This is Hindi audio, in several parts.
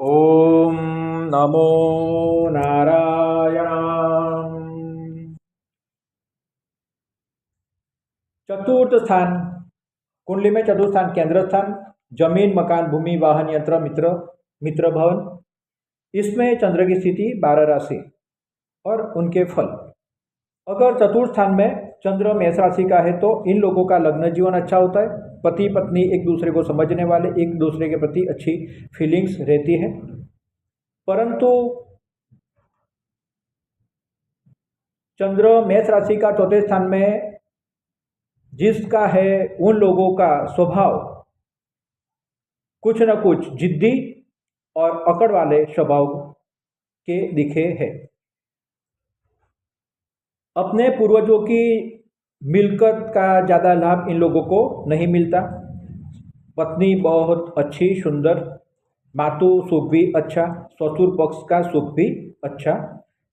ओम नमो नारायण। चतुर्थ स्थान कुंडली में चतुर्थ स्थान केंद्र स्थान, जमीन, मकान, भूमि, वाहन, यंत्र, मित्र, मित्र भवन। इसमें चंद्र की स्थिति 12 राशि और उनके फल। अगर चतुर्थ स्थान में चंद्र मेष राशि का है तो इन लोगों का लग्न जीवन अच्छा होता है। पति पत्नी एक दूसरे को समझने वाले, एक दूसरे के प्रति अच्छी फीलिंग्स रहती है। परंतु चंद्र मेष राशि का चौथे स्थान में जिसका है, उन लोगों का स्वभाव कुछ न कुछ जिद्दी और अकड़ वाले स्वभाव के दिखे है। अपने पूर्वजों की मिलकत का ज़्यादा लाभ इन लोगों को नहीं मिलता। पत्नी बहुत अच्छी सुंदर, मातु सुख भी अच्छा, ससुर पक्ष का सुख भी अच्छा,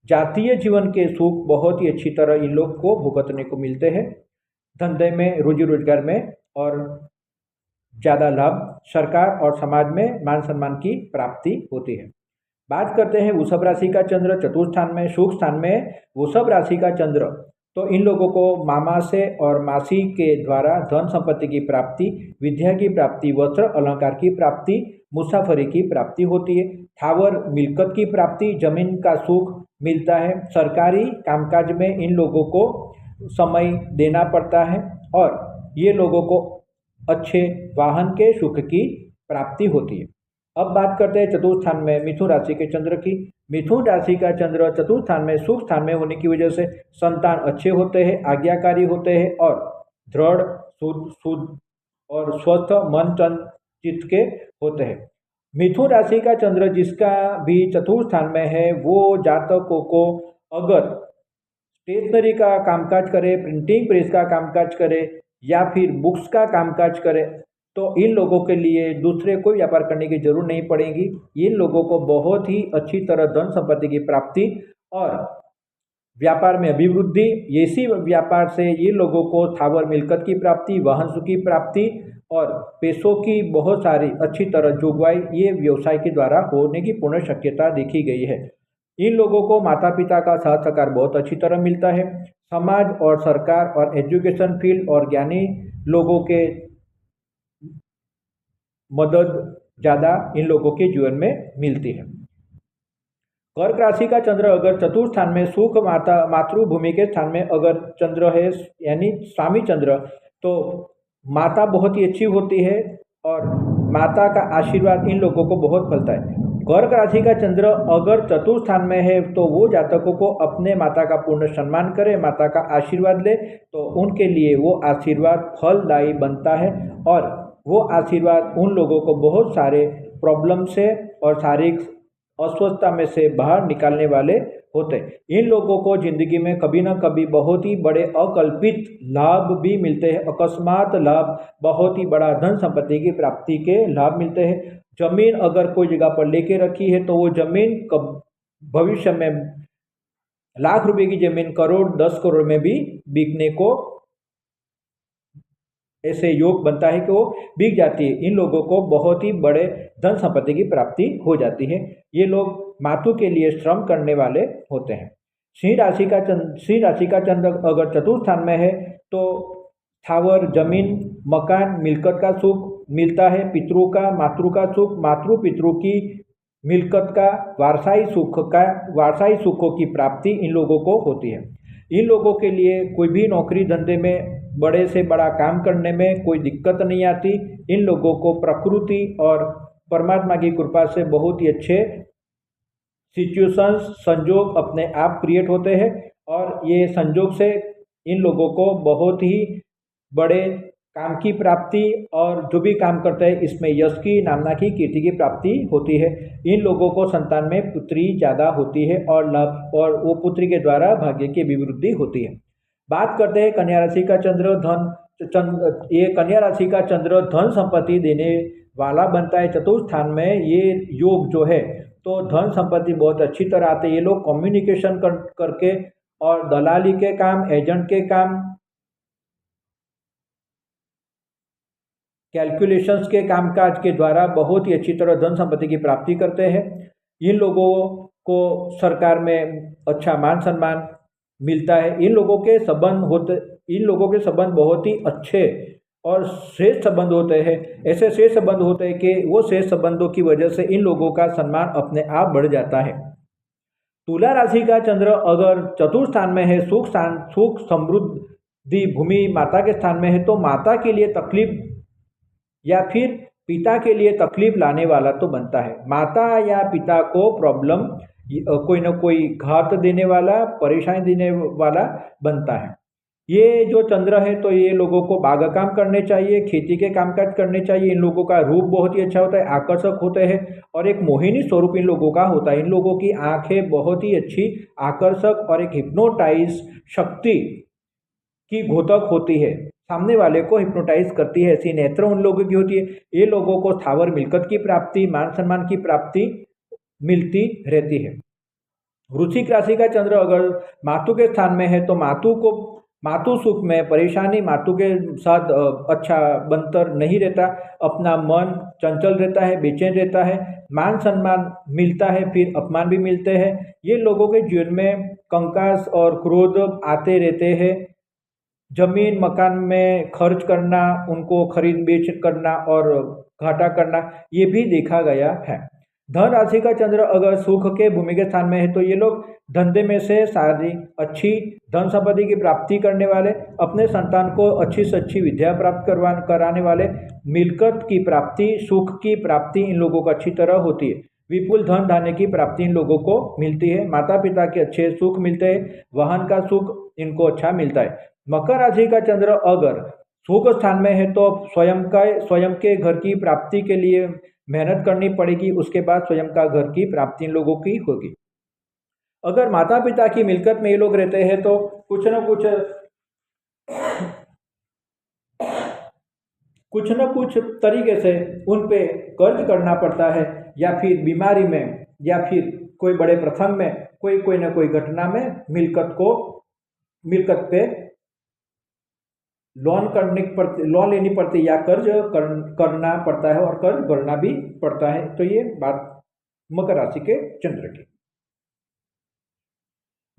जातीय जीवन के सुख बहुत ही अच्छी तरह इन लोग को भुगतने को मिलते हैं। धंधे में, रोजी रोजगार में और ज़्यादा लाभ, सरकार और समाज में मान सम्मान की प्राप्ति होती है। बात करते हैं वृषभ राशि का चंद्र चतुर्थ स्थान में, शुभ स्थान में वृषभ राशि का चंद्र, तो इन लोगों को मामा से और मासी के द्वारा धन संपत्ति की प्राप्ति, विद्या की प्राप्ति, वस्त्र अलंकार की प्राप्ति, मुसाफरी की प्राप्ति होती है। थावर मिल्कत की प्राप्ति, जमीन का सुख मिलता है। सरकारी कामकाज में इन लोगों को समय देना पड़ता है और ये लोगों को अच्छे वाहन के सुख की प्राप्ति होती है। अब बात करते हैं चतुर्थ स्थान में मिथुन राशि के चंद्र की। मिथुन राशि का चंद्र चतुर्थ स्थान में शुभ स्थान में होने की वजह से संतान अच्छे होते हैं, आज्ञाकारी होते हैं और दृढ़ शुद्ध और स्वस्थ मन तन चित्त के होते हैं। मिथुन राशि का चंद्र जिसका भी चतुर्थ स्थान में है, वो जातकों को अगर स्टेशनरी का कामकाज करे, प्रिंटिंग प्रेस का कामकाज करे या फिर बुक्स का कामकाज करे तो इन लोगों के लिए दूसरे कोई व्यापार करने की जरूरत नहीं पड़ेगी। इन लोगों को बहुत ही अच्छी तरह धन संपत्ति की प्राप्ति और व्यापार में अभिवृद्धि, इसी व्यापार से ये लोगों को थावर मिलकत की प्राप्ति, वाहन सुख की प्राप्ति और पैसों की बहुत सारी अच्छी तरह जुगवाई ये व्यवसाय के द्वारा होने की पूर्ण शक्यता देखी गई है। इन लोगों को माता पिता का साथ सहकार बहुत अच्छी तरह मिलता है। समाज और सरकार और एजुकेशन फील्ड और ज्ञानी लोगों के मदद ज़्यादा इन लोगों के जीवन में मिलती है। कर्क राशि का चंद्र अगर चतुर्थ स्थान में सुख मातृभूमि के स्थान में अगर चंद्र है यानी स्वामी चंद्र, तो माता बहुत ही अच्छी होती है और माता का आशीर्वाद इन लोगों को बहुत फलता है। कर्क राशि का चंद्र अगर चतुर्थ स्थान में है तो वो जातकों को अपने माता का पूर्ण सम्मान करे, माता का आशीर्वाद ले तो उनके लिए वो आशीर्वाद फलदायी बनता है और वो आशीर्वाद उन लोगों को बहुत सारे प्रॉब्लम से और शारीरिक अस्वस्थता में से बाहर निकालने वाले होते हैं। इन लोगों को जिंदगी में कभी ना कभी बहुत ही बड़े अकल्पित लाभ भी मिलते हैं, अकस्मात लाभ, बहुत ही बड़ा धन संपत्ति की प्राप्ति के लाभ मिलते हैं। जमीन अगर कोई जगह पर लेके रखी है तो वो जमीन भविष्य में लाख रुपए की जमीन करोड़ 10 करोड़ में भी बिकने को ऐसे योग बनता है कि वो बिक जाती है। इन लोगों को बहुत ही बड़े धन संपत्ति की प्राप्ति हो जाती है। ये लोग मातु के लिए श्रम करने वाले होते हैं। सिंह राशि का चंद्र अगर चतुर्थ स्थान में है तो स्थावर जमीन मकान मिल्कत का सुख मिलता है। पितरों का मातृ का सुख, मातृ पितरों की मिल्कत का वारसाई सुखों की प्राप्ति इन लोगों को होती है। इन लोगों के लिए कोई भी नौकरी धंधे में बड़े से बड़ा काम करने में कोई दिक्कत नहीं आती। इन लोगों को प्रकृति और परमात्मा की कृपा से बहुत ही अच्छे सिचुएशंस, संजोग अपने आप क्रिएट होते हैं और ये संजोग से इन लोगों को बहुत ही बड़े काम की प्राप्ति और जो भी काम करते हैं इसमें यश की, नामना की, कीर्ति की प्राप्ति होती है। इन लोगों को संतान में पुत्री ज़्यादा होती है और लाभ, और वो पुत्री के द्वारा भाग्य की अभिवृद्धि होती है। बात करते हैं कन्या राशि का चंद्र ये कन्या राशि का चंद्र धन संपत्ति देने वाला बनता है। चतुर्थ स्थान में ये योग जो है तो धन संपत्ति बहुत अच्छी तरह आते हैं। ये लोग कम्युनिकेशन करके और दलाली के काम, एजेंट के काम, कैलकुलेशंस के कामकाज के द्वारा बहुत ही अच्छी तरह धन संपत्ति की प्राप्ति करते हैं। इन लोगों को सरकार में अच्छा मान सम्मान मिलता है। इन लोगों के संबंध बहुत ही अच्छे और श्रेष्ठ संबंध होते हैं। ऐसे श्रेष्ठ संबंध होते हैं कि वो श्रेष्ठ संबंधों की वजह से इन लोगों का सम्मान अपने आप बढ़ जाता है। तुला राशि का चंद्र अगर चतुर्थ स्थान में है, सुख समृद्धि भूमि माता के स्थान में है, तो माता के लिए तकलीफ या फिर पिता के लिए तकलीफ लाने वाला तो बनता है। माता या पिता को प्रॉब्लम कोई ना कोई घात देने वाला, परेशानी देने वाला बनता है। ये जो चंद्र है तो ये लोगों को बाग काम करने चाहिए, खेती के कामकाज करने चाहिए। इन लोगों का रूप बहुत ही अच्छा होता है, आकर्षक होते हैं और एक मोहिनी स्वरूप इन लोगों का होता है। इन लोगों की आंखें बहुत ही अच्छी, आकर्षक और एक हिप्नोटाइज शक्ति की घोतक होती है, सामने वाले को हिप्नोटाइज करती है। ऐसी नेत्र उन लोगों की होती है। ये लोगों को स्थावर मिल्कत की प्राप्ति, मान सम्मान की प्राप्ति मिलती रहती है। वृश्चिक राशि का चंद्र अगर मातु के स्थान में है तो मातु सुख में परेशानी, मातु के साथ अच्छा बनतर नहीं रहता, अपना मन चंचल रहता है, बेचैन रहता है, मान सम्मान मिलता है, फिर अपमान भी मिलते हैं। ये लोगों के जीवन में कंकास और क्रोध आते रहते हैं। जमीन मकान में खर्च करना, उनको खरीद बेच करना और घाटा करना, ये भी देखा गया है। धन राशि का चंद्र अगर सुख के भूमि के स्थान में है तो ये लोग धंधे में से सारी अच्छी धन संपत्ति की प्राप्ति करने वाले, अपने संतान को अच्छी से अच्छी विद्या प्राप्त कराने वाले, मिल्कत की प्राप्ति, सुख की प्राप्ति इन लोगों को अच्छी तरह होती है। विपुल धन धान्य की प्राप्ति इन लोगों को मिलती है। माता पिता के अच्छे सुख मिलते हैं, वाहन का सुख इनको अच्छा मिलता है। मकर राशि का चंद्र अगर सुख स्थान में है तो स्वयं के घर की प्राप्ति के लिए मेहनत करनी पड़ेगी, उसके बाद स्वयं का घर की प्राप्ति इन लोगों की होगी। अगर माता पिता की मिल्कत में ये लोग रहते हैं तो कुछ न कुछ तरीके से उन पे कर्ज करना पड़ता है, या फिर बीमारी में, या फिर कोई बड़े प्रसंग में, कोई ना कोई घटना में मिल्कत पे लोन लेनी पड़ती या कर्ज करना पड़ता है और कर्ज भरना भी पड़ता है। तो ये बात मकर राशि के चंद्र की।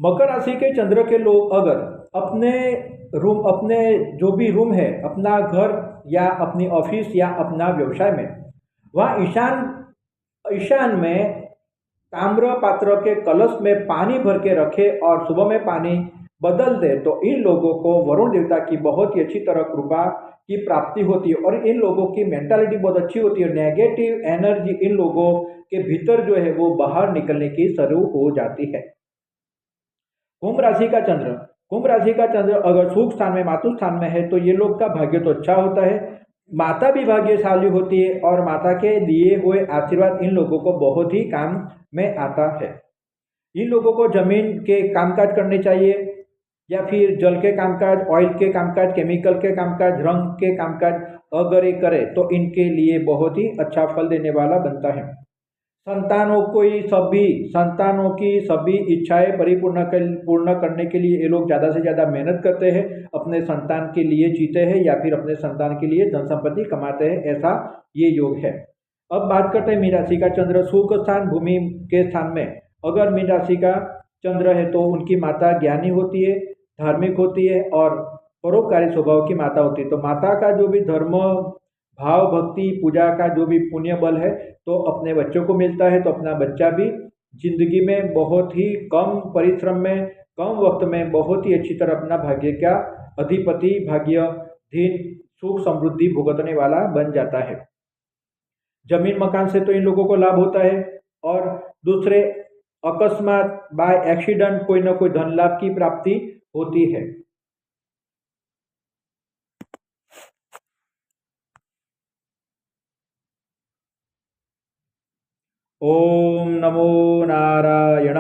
मकर राशि के चंद्र के लोग अगर अपने जो भी रूम है, अपना घर या अपनी ऑफिस या अपना व्यवसाय में, वहाँ ईशान में ताम्र पात्र के कलश में पानी भर के रखे और सुबह में पानी बदल दे, तो इन लोगों को वरुण देवता की बहुत ही अच्छी तरह कृपा की प्राप्ति होती है और इन लोगों की मेंटालिटी बहुत अच्छी होती है। नेगेटिव एनर्जी इन लोगों के भीतर जो है वो बाहर निकलने की शुरू हो जाती है। कुंभ राशि का चंद्र अगर सुख स्थान में, मातु स्थान में है तो ये लोग का भाग्य तो अच्छा होता है, माता भी भाग्यशाली होती है और माता के दिए हुए आशीर्वाद इन लोगों को बहुत ही काम में आता है। इन लोगों को जमीन के कामकाज करने चाहिए या फिर जल के कामकाज, ऑयल के कामकाज, केमिकल के कामकाज, रंग के कामकाज अगर ये करे तो इनके लिए बहुत ही अच्छा फल देने वाला बनता है। संतानों की सभी इच्छाएं पूर्ण करने के लिए ये लोग ज़्यादा से ज़्यादा मेहनत करते हैं, अपने संतान के लिए जीते हैं या फिर अपने संतान के लिए धन संपत्ति कमाते हैं, ऐसा ये योग है। अब बात करते हैं मीन राशि का चंद्र सुख स्थान भूमि के स्थान में अगर मीन राशि का चंद्र है तो उनकी माता ज्ञानी होती है, धार्मिक होती है और परोपकारी स्वभाव की माता होती है। तो माता का जो भी धर्म, भाव, भक्ति, पूजा का जो भी पुण्य बल है तो अपने बच्चों को मिलता है, तो अपना बच्चा भी जिंदगी में बहुत ही कम परिश्रम में, कम वक्त में बहुत ही अच्छी तरह अपना भाग्य का अधिपति, भाग्य धन, सुख समृद्धि भुगतने वाला बन जाता है। जमीन मकान से तो इन लोगों को लाभ होता है और दूसरे अकस्मात बाय एक्सीडेंट कोई ना कोई धन लाभ की प्राप्ति होती है। ओम नमो नारायण।